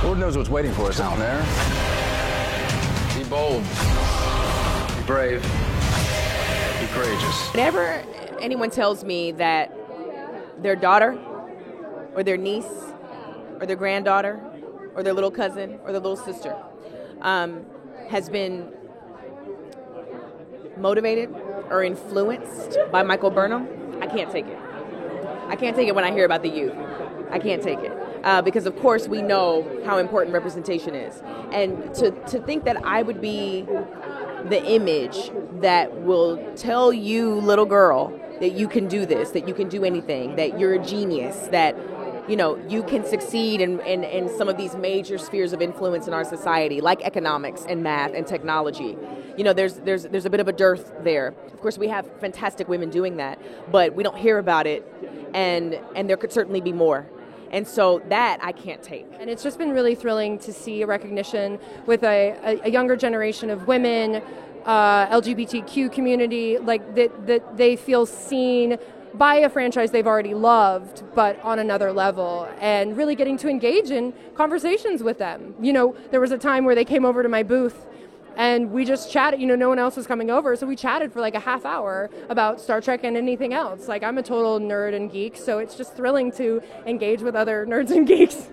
Lord knows what's waiting for us out there. Be bold. Be brave. Be courageous. Whenever anyone tells me that their daughter or their niece or their granddaughter or their little cousin or their little sister has been motivated or influenced by Michael Burnham, I can't take it. I can't take it when I hear about the youth. I can't take it. Because, of course, we know how important representation is. And to think that I would be the image that will tell you, little girl, that you can do this, that you can do anything, that you're a genius, that you can succeed in some of these major spheres of influence in our society, like economics and math and technology. There's a bit of a dearth there. Of course, we have fantastic women doing that, but we don't hear about it, and there could certainly be more. And so that I can't take. And it's just been really thrilling to see a recognition with a younger generation of women, LGBTQ community, like that they feel seen by a franchise they've already loved, but on another level, and really getting to engage in conversations with them. There was a time where they came over to my booth and we just chatted, no one else was coming over, so we chatted for like a half hour about Star Trek and anything else. Like, I'm a total nerd and geek, so it's just thrilling to engage with other nerds and geeks.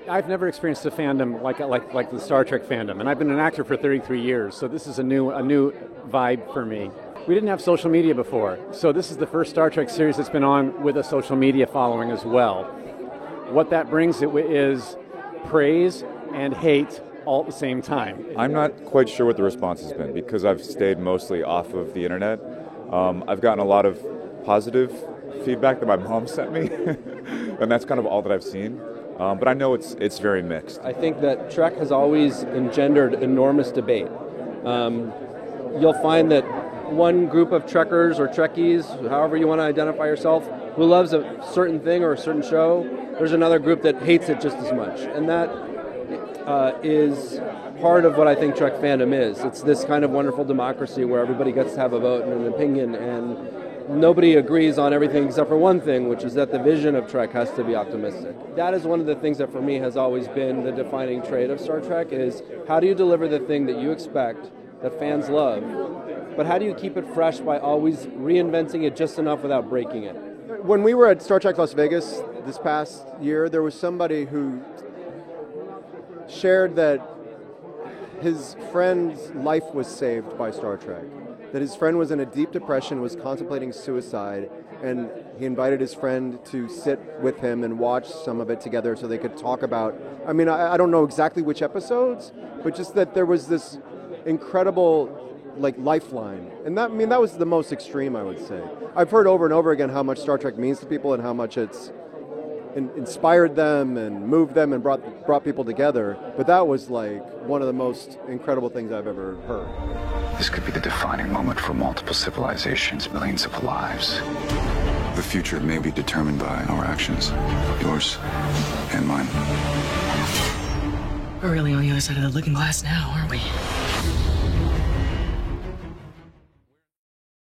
I've never experienced a fandom like the Star Trek fandom, and I've been an actor for 33 years, so this is a new vibe for me. We didn't have social media before, so this is the first Star Trek series that's been on with a social media following as well. What that brings is praise and hate all at the same time. I'm not quite sure what the response has been because I've stayed mostly off of the internet. I've gotten a lot of positive feedback that my mom sent me, and that's kind of all that I've seen. But I know it's very mixed. I think that Trek has always engendered enormous debate. You'll find that one group of Trekkers or Trekkies, however you want to identify yourself, who loves a certain thing or a certain show, there's another group that hates it just as much. And that is part of what I think Trek fandom is. It's this kind of wonderful democracy where everybody gets to have a vote and an opinion, and nobody agrees on everything except for one thing, which is that the vision of Trek has to be optimistic. That is one of the things that for me has always been the defining trait of Star Trek is how do you deliver the thing that you expect, that fans love, but how do you keep it fresh by always reinventing it just enough without breaking it? When we were at Star Trek Las Vegas this past year, there was somebody who shared that his friend's life was saved by Star Trek, that his friend was in a deep depression, was contemplating suicide, and he invited his friend to sit with him and watch some of it together so they could talk about, I don't know exactly which episodes, but just that there was this incredible lifeline. And that was the most extreme, I would say. I've heard over and over again how much Star Trek means to people and how much it's inspired them and moved them and brought people together, but that was one of the most incredible things I've ever heard. This could be the defining moment for multiple civilizations, millions of lives. The future may be determined by our actions, yours and mine. We're really on the other side of the looking glass now, aren't we?